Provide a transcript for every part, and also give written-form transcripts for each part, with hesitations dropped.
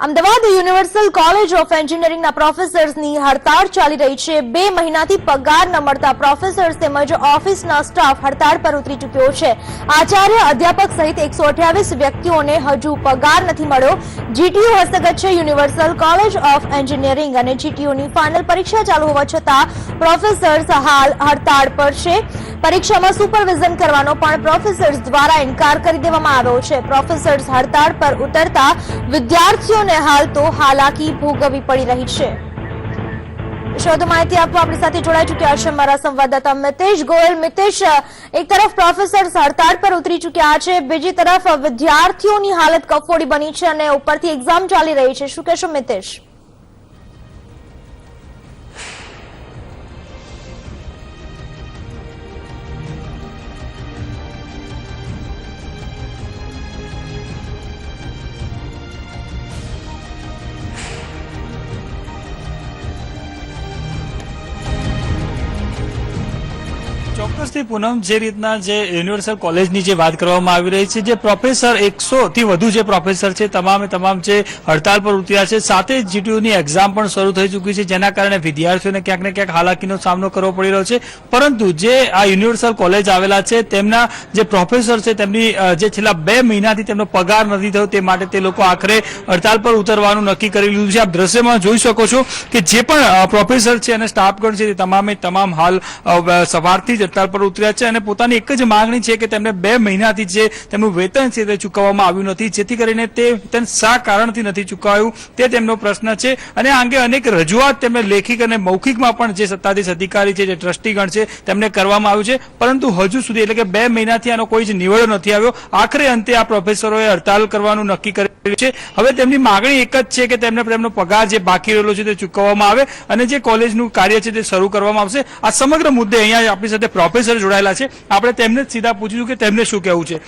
Ahmedabad universal college of એન્જિનિયરિંગના પ્રોફેસર્સની હડતાળ ચાલી રહી છે। 2 મહિનાથી પગાર ન મળતા પ્રોફેસર્સ તેમજ ઓફિસના સ્ટાફ હડતાળ પર ઉતરી ચૂક્યો છે। આચાર્ય, અધ્યાપક સહિત 128 વ્યક્તિઓને હજુ પગાર નથી મળ્યો। જીટીયુ હસ્તગત છે યુનિવર્સલ કોલેજ ઓફ એન્જિનિયરિંગ અને જીટીયુની ફાઇનલ પરીક્ષા ચાલુ હોવા છતાં પ્રોફેસર્સ હાલ હડતાળ પર છે। પરીક્ષામાં સુપરવિઝન કરવાનો પણ પ્રોફેસર્સ દ્વારા ઇનકાર કરી દેવામાં આવ્યો છે। પ્રોફેસર્સ હડતાળ પર ઉતરતા વિદ્યાર્થીઓને હાલ તો હાલાકી ભોગવવી પડી રહી છે। વધુ માહિતી આપવા આપણી સાથે જોડાઈ ચૂક્યા છે મારા સંવાદદાતા મિતેશ ગોયલ। મિતેશ, એક તરફ પ્રોફેસર્સ હડતાળ પર ઉતરી ચૂક્યા છે, બીજી તરફ વિદ્યાર્થીઓની હાલત કફોડી બની છે અને ઉપરથી એક્ઝામ ચાલી રહી છે, શું કહેશો મિતેશ? ચોક્કસથી પૂનમ, જે રીતના જે યુનિવર્સલ કોલેજની જે વાત કરવામાં આવી રહી છે, જે પ્રોફેસર 100 થી વધુ જે પ્રોફેસર છે તમામે તમામ જે હડતાળ પર ઉતર્યા છે, સાથે જ જીટીયુની એક્ઝામ પણ શરૂ થઈ ચૂકી છે, જેના કારણે વિદ્યાર્થીઓને ક્યાંક ને ક્યાંક હાલાકીનો સામનો કરવો પડી રહ્યો છે। પરંતુ જે આ યુનિવર્સલ કોલેજ આવેલા છે તેમના જે પ્રોફેસર છે તેમની જે છેલ્લા 2 મહિનાથી તેમનો પગાર નથી થયો, તે માટે તે લોકો આખરે હડતાળ પર ઉતરવાનું નક્કી કરી લીધું છે। આપ દ્રશ્યમાં જોઈ શકો છો કે જે પણ પ્રોફેસર છે અને સ્ટાફગણ છે તે તમામે તમામ હાલ સવારથી હડતાળ પર ઉતર્યા છે અને પોતાની એક જ માંગણી છે કે તેમને 2 મહિનાથી જે તેમનું વેતન છે તે ચૂકવવામાં આવ્યું નથી, જેથી કરીને તે વેતન શા કારણથી નથી ચૂકવાયું તે તેમનો પ્રશ્ન છે। અને આ અંગે અનેક રજૂઆત તેમને લેખિત અને મૌખિકમાં પણ જે સત્તાધીશ અધિકારી છે, જે ટ્રસ્ટીગણ છે તેમને કરવામાં આવ્યું છે, પરંતુ હજુ સુધી એટલે કે 2 મહિનાથી આનો કોઈ જ નિવડો નથી આવ્યો। આખરે અંતે આ પ્રોફેસરોએ હડતાળ કરવાનું નક્કી કર્યું છે। હવે તેમની માંગણી એક જ છે કે તેમને તેમનો પગાર જે બાકી રહેલો છે તે ચૂકવવામાં આવે અને જે કોલેજનું કાર્ય છે તે શરૂ કરવામાં આવશે। આ સમગ્ર મુદ્દે અહીંયા આપણી સાથે પ્રોફેસર જોડાયેલા છે, આપણે તેમને જ સીધા પૂછીશું કે તેમને શું કહેવું છે।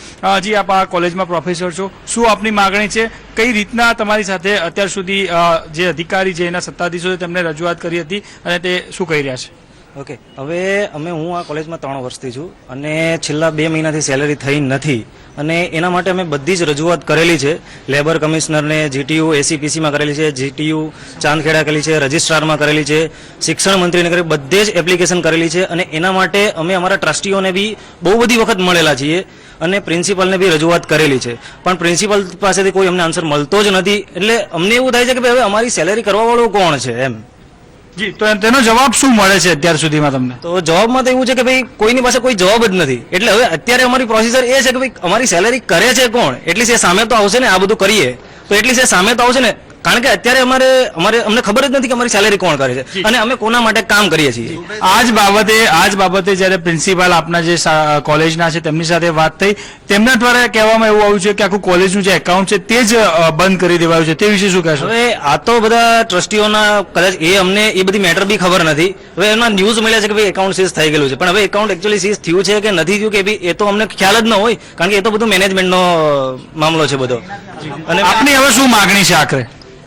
જી, આપ આ કોલેજમાં પ્રોફેસર છો, શું આપની માંગણી છે? કઈ રીતના તમારી સાથે અત્યાર સુધી જે અધિકારી જે એના સત્તાધીશો છે તેમને રજૂઆત કરી હતી અને તે શું કહી રહ્યા છે? ઓકે, હવે હું આ કોલેજમાં 3 વર્ષથી છું અને છેલ્લા 2 મહિનાથી સેલેરી થઈ નથી અને એના માટે અમે બધી જ રજૂઆત કરેલી છે। લેબર કમિશનરને, જીટીયુ એસીપીસીમાં કરેલી છે, જીટીયુ ચાંદખેડા કરેલી છે, રજિસ્ટ્રારમાં કરેલી છે, શિક્ષણ મંત્રીને કરેલી, બધે જ એપ્લિકેશન કરેલી છે અને એના માટે અમે અમારા ટ્રસ્ટીઓને બી બહુ બધી વખત મળેલા છીએ અને પ્રિન્સિપલને બી રજૂઆત કરેલી છે, પણ પ્રિન્સિપલ પાસેથી કોઈ અમને આન્સર મળતો જ નથી। એટલે અમને એવું થાય છે કે ભાઈ હવે અમારી સેલેરી કરવાવાળો કોણ છે એમ। જી, તો તેનો જવાબ શું મળે છે અત્યાર સુધીમાં તમને? તો જવાબમાં તો એવું છે કે ભાઈ કોઈની પાસે કોઈ જવાબ જ નથી। એટલે હવે અત્યારે અમારી પ્રોસીજર એ છે કે ભાઈ અમારી સેલેરી કરે છે કોણ, એટલી છે સામે તો આવશે ને, આ બધું કરીએ તો એટલી છે સામે તો આવશે ને, કારણ કે અત્યારે અમને ખબર જ નથી કે અમારી સેલેરી કોણ કરે છે અને અમે કોના માટે કામ કરીએ છીએ। આ જ બાબતે જયારે પ્રિન્સિપાલ આપના જે કોલેજના છે તેમની સાથે વાત થઈ, તેમના દ્વારા કહેવામાં એવું આવ્યું છે કે આખું કોલેજનું જે એકાઉન્ટ છે તે જ બંધ કરી દેવાયું છે, તે વિશે શું કહેશો? હવે આ તો બધા ટ્રસ્ટીઓના કદાચ અમને એ બધી મેટર બી ખબર નથી। હવે એમાં ન્યૂઝ મળ્યા છે કે ભાઈ એકાઉન્ટ સીઝ થઈ ગયેલું છે, પણ હવે એકાઉન્ટ એકચ્યુઅલી સીઝ થયું છે કે નથી થયું કે એ તો અમને ખ્યાલ જ ન હોય, કારણ કે એ તો બધું મેનેજમેન્ટનો મામલો છે બધો। અને આપની હવે શું માંગણી છે આખરે?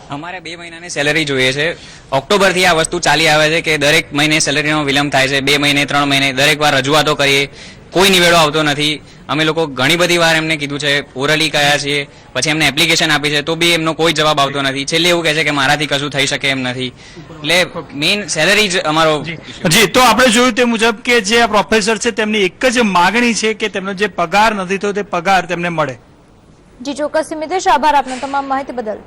અમારે 2 મહિનાની સેલેરી જોઈએ છે। ઓક્ટોબરથી આ વસ્તુ ચાલી આવે છે કે દરેક મહિને સેલેરીનો વિલંબ થાય છે, 2 મહિને 3 મહિને દરેક વાર રજૂઆતો કરીએ, કોઈ નિવેડો આવતો નથી। અમે લોકો ઘણી બધી વાર એમને કીધું છે, ઓરલી કયા છીએ, પછી એમને એપ્લિકેશન આપી છે, તો બી એમનો કોઈ જવાબ આવતો નથી। છેલ્લે એવું કહે છે કે મારાથી કશું થઈ શકે એમ નથી। એટલે મેઇન સેલેરી જ અમારો જી, તો આપણે જોયું તે મુજબ કે જે પ્રોફેસર છે તેમની એક જ માંગણી છે કે તેમનો જે પગાર નથી થયો તે પગાર તેમને મળે। જી ચોક્કસ મિતેશ, આભાર આપનો તમામ માહિતી બદલ।